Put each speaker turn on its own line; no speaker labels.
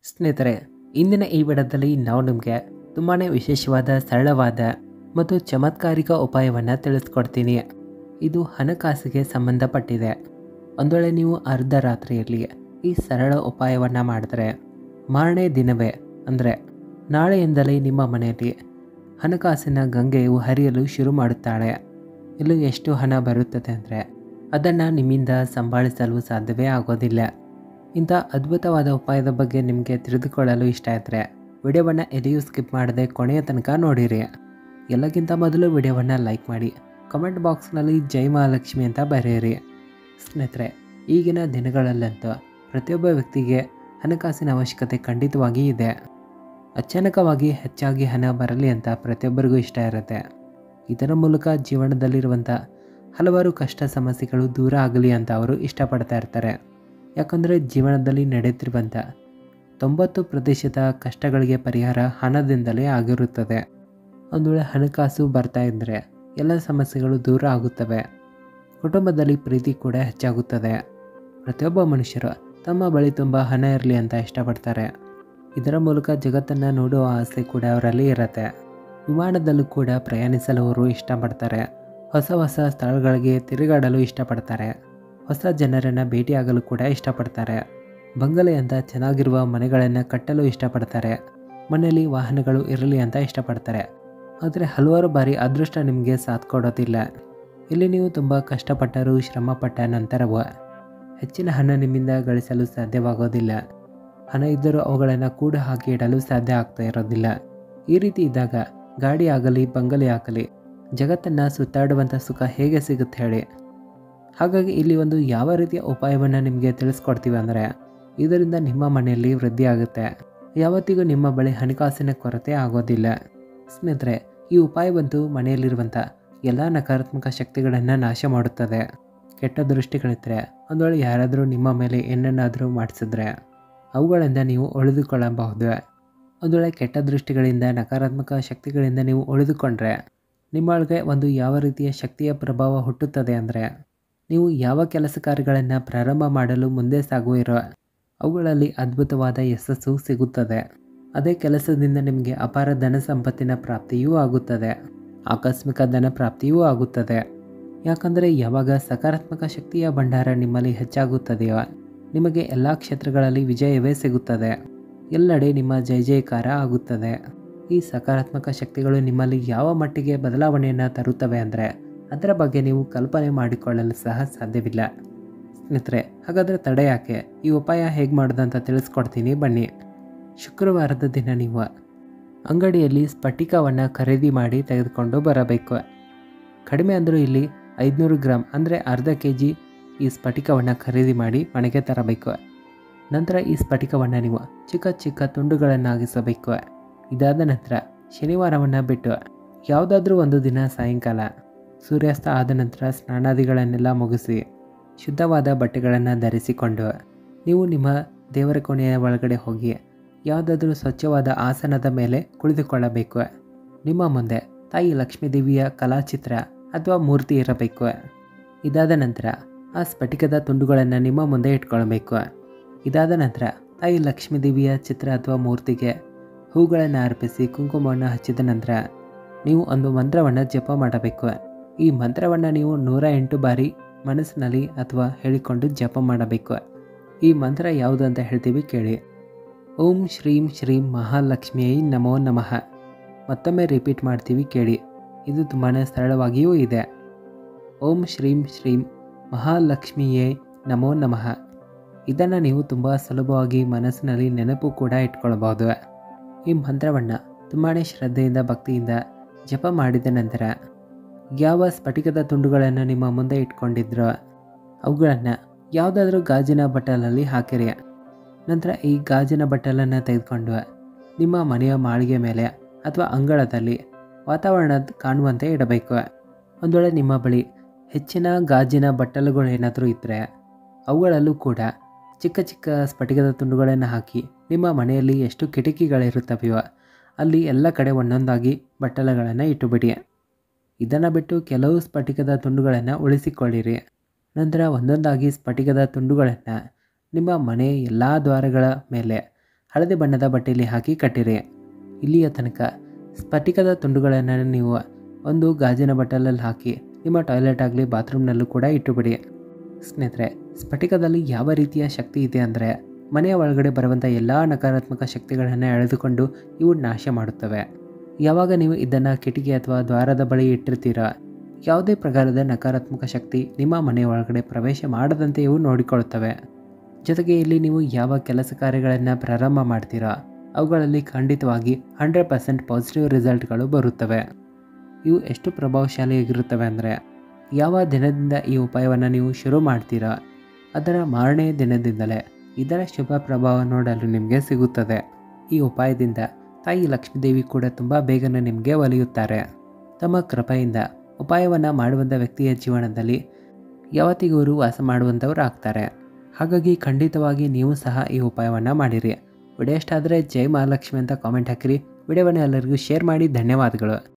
ಸ್ನೇಹಿತರೆ, ಇಂದಿನ ಈ ವಿಡಿಯೋದಲ್ಲಿ ನಾವು ನಿಮಗೆ ತುಂಬಾ ವಿಶೇಷವಾದ ಸರಳವಾದ ಮತ್ತು ಚಮತ್ಕಾರಿಕ ಉಪಾಯವನ್ನು ತಿಳಿಸ್ಕೊಡ್ತೀನಿ. ಇದು ಹಣಕಾಸಿಗೆ ಸಂಬಂಧಪಟ್ಟಿದೆ. ಒಂದು ವೇಳೆ ನೀವು ಅರ್ಧ ರಾತ್ರಿಯಲ್ಲಿ ಈ ಸರಳ ಉಪಾಯವನ್ನು ಮಾಡಿದ್ರೆ ಮಾರನೇ ದಿನವೇ ಅಂದರೆ ನಾಳೆಯಿಂದಲೇ ನಿಮ್ಮ ಮನೆಯಲ್ಲಿ ಹಣಕಾಸಿನ ಗಂಗೆಯು ಹರಿಯಲು ಶುರು ಮಾಡುತ್ತಾಳೆ. ಇಲ್ಲಿ ಎಷ್ಟು ಹಣ ಬರುತ್ತದೆ ಅಂದರೆ ಅದನ್ನು ನಿಮ್ಮಿಂದ ಸಂಭಾಳಿಸಲು ಸಾಧ್ಯವೇ ಆಗೋದಿಲ್ಲ. ಇಂಥ ಅದ್ಭುತವಾದ ಉಪಾಯದ ಬಗ್ಗೆ ನಿಮಗೆ ತಿಳಿದುಕೊಳ್ಳಲು ಇಷ್ಟ ಇದ್ದರೆ ವಿಡಿಯೋವನ್ನು ಎಲ್ಲಿಯೂ ಸ್ಕಿಪ್ ಮಾಡದೆ ಕೊನೆಯ ತನಕ ನೋಡಿರಿ. ಎಲ್ಲಕ್ಕಿಂತ ಮೊದಲು ವಿಡಿಯೋವನ್ನು ಲೈಕ್ ಮಾಡಿ, ಕಮೆಂಟ್ ಬಾಕ್ಸ್ನಲ್ಲಿ ಜೈ ಮಹಾಲಕ್ಷ್ಮಿ ಅಂತ ಬರೆಯಿರಿ. ಸ್ನೇಹಿತರೆ, ಈಗಿನ ದಿನಗಳಲ್ಲಂತೂ ಪ್ರತಿಯೊಬ್ಬ ವ್ಯಕ್ತಿಗೆ ಹಣಕಾಸಿನ ಅವಶ್ಯಕತೆ ಖಂಡಿತವಾಗಿ ಇದೆ. ಅಚಾನಕವಾಗಿ ಹೆಚ್ಚಾಗಿ ಹಣ ಬರಲಿ ಅಂತ ಪ್ರತಿಯೊಬ್ಬರಿಗೂ ಇಷ್ಟ ಇರುತ್ತೆ. ಇದರ ಮೂಲಕ ಜೀವನದಲ್ಲಿರುವಂಥ ಹಲವಾರು ಕಷ್ಟ ಸಮಸ್ಯೆಗಳು ದೂರ ಆಗಲಿ ಅಂತ ಅವರು ಇಷ್ಟಪಡ್ತಾ ಇರ್ತಾರೆ. ಯಾಕಂದರೆ ಜೀವನದಲ್ಲಿ ನಡೆಯುತ್ತಿರುವಂಥ 90% ಕಷ್ಟಗಳಿಗೆ ಪರಿಹಾರ ಹಣದಿಂದಲೇ ಆಗಿರುತ್ತದೆ. ಒಂದು ವೇಳೆ ಹಣಕಾಸು ಬರ್ತಾ ಇದ್ದರೆ ಎಲ್ಲ ಸಮಸ್ಯೆಗಳು ದೂರ ಆಗುತ್ತವೆ. ಕುಟುಂಬದಲ್ಲಿ ಪ್ರೀತಿ ಕೂಡ ಹೆಚ್ಚಾಗುತ್ತದೆ. ಪ್ರತಿಯೊಬ್ಬ ಮನುಷ್ಯರು ತಮ್ಮ ಬಳಿ ತುಂಬ ಹಣ ಇರಲಿ ಅಂತ ಇಷ್ಟಪಡ್ತಾರೆ. ಇದರ ಮೂಲಕ ಜಗತ್ತನ್ನು ನೋಡುವ ಆಸೆ ಕೂಡ ಅವರಲ್ಲಿ ಇರುತ್ತೆ. ವಿಮಾನದಲ್ಲೂ ಕೂಡ ಪ್ರಯಾಣಿಸಲು ಅವರು ಇಷ್ಟಪಡ್ತಾರೆ. ಹೊಸ ಹೊಸ ಸ್ಥಳಗಳಿಗೆ ತಿರುಗಾಡಲು ಇಷ್ಟಪಡ್ತಾರೆ. ಹೊಸ ಜನರನ್ನು ಭೇಟಿಯಾಗಲು ಕೂಡ ಇಷ್ಟಪಡ್ತಾರೆ. ಬಂಗಲೆಯಂಥ ಚೆನ್ನಾಗಿರುವ ಮನೆಗಳನ್ನು ಕಟ್ಟಲು ಇಷ್ಟಪಡ್ತಾರೆ. ಮನೆಯಲ್ಲಿ ವಾಹನಗಳು ಇರಲಿ ಅಂತ ಇಷ್ಟಪಡ್ತಾರೆ. ಆದರೆ ಹಲವಾರು ಬಾರಿ ಅದೃಷ್ಟ ನಿಮಗೆ ಸಾಥ್ ಕೊಡೋದಿಲ್ಲ. ಇಲ್ಲಿ ನೀವು ತುಂಬ ಕಷ್ಟಪಟ್ಟರೂ ಶ್ರಮಪಟ್ಟ ನಂತರವೂ ಹೆಚ್ಚಿನ ಹಣ ನಿಮ್ಮಿಂದ ಗಳಿಸಲು ಸಾಧ್ಯವಾಗೋದಿಲ್ಲ. ಹಣ ಇದ್ದರೂ ಅವುಗಳನ್ನು ಕೂಡ ಹಾಕಿ ಇಡಲು ಸಾಧ್ಯ ಆಗ್ತಾ ಇರೋದಿಲ್ಲ. ಈ ರೀತಿ ಇದ್ದಾಗ ಗಾಡಿ ಆಗಲಿ ಬಂಗಲೆ ಆಗಲಿ ಜಗತ್ತನ್ನು ಸುತ್ತಾಡುವಂಥ ಸುಖ ಹೇಗೆ ಸಿಗುತ್ತೆ ಹೇಳಿ. ಹಾಗಾಗಿ ಇಲ್ಲಿ ಒಂದು ಯಾವ ರೀತಿಯ ಉಪಾಯವನ್ನು ನಿಮಗೆ ತಿಳಿಸ್ಕೊಡ್ತೀವಿ ಅಂದರೆ ಇದರಿಂದ ನಿಮ್ಮ ಮನೆಯಲ್ಲಿ ವೃದ್ಧಿ ಆಗುತ್ತೆ. ಯಾವತ್ತಿಗೂ ನಿಮ್ಮ ಬಳಿ ಹಣಕಾಸಿನ ಕೊರತೆ ಆಗೋದಿಲ್ಲ. ಸ್ನೇಹಿತರೆ, ಈ ಉಪಾಯವಂತೂ ಮನೆಯಲ್ಲಿರುವಂಥ ಎಲ್ಲ ನಕಾರಾತ್ಮಕ ಶಕ್ತಿಗಳನ್ನು ನಾಶ ಮಾಡುತ್ತದೆ. ಕೆಟ್ಟ ದೃಷ್ಟಿಗಳಿದ್ದರೆ ಒಂದು ವೇಳೆ ಯಾರಾದರೂ ನಿಮ್ಮ ಮೇಲೆ ಏನನ್ನಾದರೂ ಮಾಡಿಸಿದ್ರೆ ಅವುಗಳಿಂದ ನೀವು ಉಳಿದುಕೊಳ್ಳಬಹುದು. ಒಂದು ವೇಳೆ ಕೆಟ್ಟ ದೃಷ್ಟಿಗಳಿಂದ ನಕಾರಾತ್ಮಕ ಶಕ್ತಿಗಳಿಂದ ನೀವು ಉಳಿದುಕೊಂಡ್ರೆ ನಿಮ್ಮೊಳಗೆ ಒಂದು ಯಾವ ರೀತಿಯ ಶಕ್ತಿಯ ಪ್ರಭಾವ ಹುಟ್ಟುತ್ತದೆ ಅಂದರೆ ನೀವು ಯಾವ ಕೆಲಸ ಕಾರ್ಯಗಳನ್ನು ಪ್ರಾರಂಭ ಮಾಡಲು ಮುಂದೆ ಸಾಗುವಿರೋ ಅವುಗಳಲ್ಲಿ ಅದ್ಭುತವಾದ ಯಶಸ್ಸು ಸಿಗುತ್ತದೆ. ಅದೇ ಕೆಲಸದಿಂದ ನಿಮಗೆ ಅಪಾರ ಧನ ಸಂಪತ್ತಿನ ಪ್ರಾಪ್ತಿಯೂ ಆಗುತ್ತದೆ. ಆಕಸ್ಮಿಕ ಧನ ಪ್ರಾಪ್ತಿಯೂ ಆಗುತ್ತದೆ. ಯಾಕಂದರೆ ಯಾವಾಗ ಸಕಾರಾತ್ಮಕ ಶಕ್ತಿಯ ಭಂಡಾರ ನಿಮ್ಮಲ್ಲಿ ಹೆಚ್ಚಾಗುತ್ತದೆಯೋ ನಿಮಗೆ ಎಲ್ಲ ಕ್ಷೇತ್ರಗಳಲ್ಲಿ ವಿಜಯವೇ ಸಿಗುತ್ತದೆ. ಎಲ್ಲೆಡೆ ನಿಮ್ಮ ಜಯ ಜಯಕಾರ ಆಗುತ್ತದೆ. ಈ ಸಕಾರಾತ್ಮಕ ಶಕ್ತಿಗಳು ನಿಮ್ಮಲ್ಲಿ ಯಾವ ಮಟ್ಟಿಗೆ ಬದಲಾವಣೆಯನ್ನು ತರುತ್ತವೆ ಅಂದರೆ ಅದರ ಬಗ್ಗೆ ನೀವು ಕಲ್ಪನೆ ಮಾಡಿಕೊಳ್ಳಲು ಸಹ ಸಾಧ್ಯವಿಲ್ಲ. ಸ್ನೇಹಿತರೆ, ಹಾಗಾದರೆ ತಡೆ ಯಾಕೆ? ಈ ಉಪಾಯ ಹೇಗೆ ಮಾಡೋದಂತ ತಿಳಿಸ್ಕೊಡ್ತೀನಿ ಬನ್ನಿ. ಶುಕ್ರವಾರದ ದಿನ ನೀವು ಅಂಗಡಿಯಲ್ಲಿ ಸ್ಫಟಿಕವನ್ನು ಖರೀದಿ ಮಾಡಿ ತೆಗೆದುಕೊಂಡು ಬರಬೇಕು. ಕಡಿಮೆ ಅಂದರೂ ಇಲ್ಲಿ 500 ಗ್ರಾಮ್ ಅಂದರೆ ಅರ್ಧ kg ಈ ಸ್ಫಟಿಕವನ್ನು ಖರೀದಿ ಮಾಡಿ ಮನೆಗೆ ತರಬೇಕು. ನಂತರ ಈ ಸ್ಫಟಿಕವನ್ನು ನೀವು ಚಿಕ್ಕ ಚಿಕ್ಕ ತುಂಡುಗಳನ್ನಾಗಿಸಬೇಕು. ಇದಾದ ನಂತರ ಶನಿವಾರವನ್ನು ಬಿಟ್ಟು ಯಾವುದಾದ್ರೂ ಒಂದು ದಿನ ಸಾಯಂಕಾಲ ಸೂರ್ಯಾಸ್ತ ಆದ ನಂತರ ಸ್ನಾನಾದಿಗಳನ್ನೆಲ್ಲ ಮುಗಿಸಿ ಶುದ್ಧವಾದ ಬಟ್ಟೆಗಳನ್ನು ಧರಿಸಿಕೊಂಡು ನೀವು ನಿಮ್ಮ ದೇವರ ಕೋಣೆಯ ಒಳಗಡೆ ಹೋಗಿ ಯಾವುದಾದ್ರೂ ಸ್ವಚ್ಛವಾದ ಆಸನದ ಮೇಲೆ ಕುಳಿತುಕೊಳ್ಳಬೇಕು. ನಿಮ್ಮ ಮುಂದೆ ತಾಯಿ ಲಕ್ಷ್ಮೀದೇವಿಯ ಕಲಾಚಿತ್ರ ಅಥವಾ ಮೂರ್ತಿ ಇರಬೇಕು. ಇದಾದ ನಂತರ ಆ ಸ್ಫಟಿಕದ ತುಂಡುಗಳನ್ನು ನಿಮ್ಮ ಮುಂದೆ ಇಟ್ಕೊಳ್ಬೇಕು. ಇದಾದ ನಂತರ ತಾಯಿ ಲಕ್ಷ್ಮೀದೇವಿಯ ಚಿತ್ರ ಅಥವಾ ಮೂರ್ತಿಗೆ ಹೂಗಳನ್ನು ಅರ್ಪಿಸಿ ಕುಂಕುಮವನ್ನು ಹಚ್ಚಿದ ನಂತರ ನೀವು ಒಂದು ಮಂತ್ರವನ್ನು ಜಪ ಮಾಡಬೇಕು. ಈ ಮಂತ್ರವನ್ನು ನೀವು 108 ಬಾರಿ ಮನಸ್ಸಿನಲ್ಲಿ ಅಥವಾ ಹೇಳಿಕೊಂಡು ಜಪ ಮಾಡಬೇಕು. ಈ ಮಂತ್ರ ಯಾವುದು ಅಂತ ಹೇಳ್ತೀವಿ ಕೇಳಿ. ಓಂ ಶ್ರೀಂ ಶ್ರೀಂ ಮಹಾಲಕ್ಷ್ಮಿಯೈ ನಮೋ ನಮಃ. ಮತ್ತೊಮ್ಮೆ ರಿಪೀಟ್ ಮಾಡ್ತೀವಿ ಕೇಳಿ. ಇದು ತುಂಬಾ ಸರಳವಾಗಿಯೂ ಇದೆ. ಓಂ ಶ್ರೀಂ ಶ್ರೀಂ ಮಹಾಲಕ್ಷ್ಮಿಯೈ ನಮೋ ನಮಃ. ಇದನ್ನು ನೀವು ತುಂಬ ಸುಲಭವಾಗಿ ಮನಸ್ಸಿನಲ್ಲಿ ನೆನಪು ಕೂಡ ಇಟ್ಕೊಳ್ಬಹುದು. ಈ ಮಂತ್ರವನ್ನು ತುಂಬಾ ಶ್ರದ್ಧೆಯಿಂದ ಭಕ್ತಿಯಿಂದ ಜಪ ಮಾಡಿದ ನಂತರ ಯಾವ ಸ್ಫಟಿಕದ ತುಂಡುಗಳನ್ನು ನಿಮ್ಮ ಮುಂದೆ ಇಟ್ಕೊಂಡಿದ್ರೋ ಅವುಗಳನ್ನು ಯಾವುದಾದ್ರೂ ಗಾಜಿನ ಬಟ್ಟಲಲ್ಲಿ ಹಾಕಿರಿ. ನಂತರ ಈ ಗಾಜಿನ ಬಟ್ಟಲನ್ನು ತೆಗೆದುಕೊಂಡು ನಿಮ್ಮ ಮನೆಯ ಮಾಳಿಗೆ ಮೇಲೆ ಅಥವಾ ಅಂಗಳದಲ್ಲಿ ವಾತಾವರಣ ಕಾಣುವಂತೆ ಇಡಬೇಕು. ಒಂದು ವೇಳೆ ನಿಮ್ಮ ಬಳಿ ಹೆಚ್ಚಿನ ಗಾಜಿನ ಬಟ್ಟಲುಗಳು ಏನಾದರೂ ಇದ್ದರೆ ಅವುಗಳಲ್ಲೂ ಕೂಡ ಚಿಕ್ಕ ಚಿಕ್ಕ ಸ್ಫಟಿಕದ ತುಂಡುಗಳನ್ನು ಹಾಕಿ ನಿಮ್ಮ ಮನೆಯಲ್ಲಿ ಎಷ್ಟು ಕಿಟಕಿಗಳಿರುತ್ತವೆಯೋ ಅಲ್ಲಿ ಎಲ್ಲ ಕಡೆ ಒಂದೊಂದಾಗಿ ಬಟ್ಟಲುಗಳನ್ನು ಇಟ್ಟುಬಿಡಿ. ಇದನ್ನು ಬಿಟ್ಟು ಕೆಲವು ಸ್ಫಟಿಕದ ತುಂಡುಗಳನ್ನು ಉಳಿಸಿಕೊಳ್ಳಿರಿ. ನಂತರ ಒಂದೊಂದಾಗಿ ಸ್ಫಟಿಕದ ತುಂಡುಗಳನ್ನು ನಿಮ್ಮ ಮನೆ ಎಲ್ಲ ದ್ವಾರಗಳ ಮೇಲೆ ಹಳದಿ ಬಣ್ಣದ ಬಟ್ಟೆಯಲ್ಲಿ ಹಾಕಿ ಕಟ್ಟಿರಿ. ಇಲ್ಲಿಯ ತನಕ ಸ್ಫಟಿಕದ ತುಂಡುಗಳನ್ನು ನೀವು ಒಂದು ಗಾಜಿನ ಬಟ್ಟಲಲ್ಲಿ ಹಾಕಿ ನಿಮ್ಮ ಟಾಯ್ಲೆಟ್ ಆಗಲಿ ಬಾತ್ರೂಮ್ನಲ್ಲೂ ಕೂಡ ಇಟ್ಟುಬಿಡಿ. ಸ್ನೇಹಿತರೆ, ಸ್ಫಟಿಕದಲ್ಲಿ ಯಾವ ರೀತಿಯ ಶಕ್ತಿ ಇದೆ ಅಂದರೆ ಮನೆಯ ಒಳಗಡೆ ಬರುವಂಥ ಎಲ್ಲ ನಕಾರಾತ್ಮಕ ಶಕ್ತಿಗಳನ್ನು ಎಳೆದುಕೊಂಡು ಇವು ನಾಶ ಮಾಡುತ್ತವೆ. ಯಾವಾಗ ನೀವು ಇದನ್ನು ಕಿಟಕಿ ಅಥವಾ ದ್ವಾರದ ಬಳಿ ಇಟ್ಟಿರ್ತೀರ, ಯಾವುದೇ ಪ್ರಕಾರದ ನಕಾರಾತ್ಮಕ ಶಕ್ತಿ ನಿಮ್ಮ ಮನೆಯ ಒಳಗಡೆ ಪ್ರವೇಶ ಮಾಡದಂತೆ ಇವು ನೋಡಿಕೊಳ್ಳುತ್ತವೆ. ಜೊತೆಗೆ ಇಲ್ಲಿ ನೀವು ಯಾವ ಕೆಲಸ ಕಾರ್ಯಗಳನ್ನು ಪ್ರಾರಂಭ ಮಾಡ್ತೀರಾ ಅವುಗಳಲ್ಲಿ ಖಂಡಿತವಾಗಿ 100% ಪಾಸಿಟಿವ್ ರಿಸಲ್ಟ್ಗಳು ಬರುತ್ತವೆ. ಇವು ಎಷ್ಟು ಪ್ರಭಾವಶಾಲಿಯಾಗಿರುತ್ತವೆ ಅಂದರೆ ಯಾವ ದಿನದಿಂದ ಈ ಉಪಾಯವನ್ನು ನೀವು ಶುರು ಮಾಡ್ತೀರಾ ಅದರ ಮಾರನೇ ದಿನದಿಂದಲೇ ಇದರ ಶುಭ ಪ್ರಭಾವ ನೋಡಲು ನಿಮಗೆ ಸಿಗುತ್ತದೆ. ಈ ಉಪಾಯದಿಂದ ತಾಯಿ ಲಕ್ಷ್ಮೀದೇವಿ ಕೂಡ ತುಂಬ ಬೇಗನೆ ನಿಮಗೆ ಒಲಿಯುತ್ತಾರೆ. ತಮ್ಮ ಕೃಪೆಯಿಂದ ಉಪಾಯವನ್ನು ಮಾಡುವಂಥ ವ್ಯಕ್ತಿಯ ಜೀವನದಲ್ಲಿ ಯಾವತ್ತಿಗೂ ವಾಸ ಮಾಡುವಂಥವ್ರು ಆಗ್ತಾರೆ. ಹಾಗಾಗಿ ಖಂಡಿತವಾಗಿ ನೀವು ಸಹ ಈ ಉಪಾಯವನ್ನು ಮಾಡಿರಿ. ವಿಡಿಯೋ ಇಷ್ಟ ಆದರೆ ಜೈ ಮಹಾಲಕ್ಷ್ಮಿ ಅಂತ ಕಾಮೆಂಟ್ ಹಾಕಿರಿ. ವಿಡಿಯೋವನ್ನು ಎಲ್ಲರಿಗೂ ಶೇರ್ ಮಾಡಿ. ಧನ್ಯವಾದಗಳು.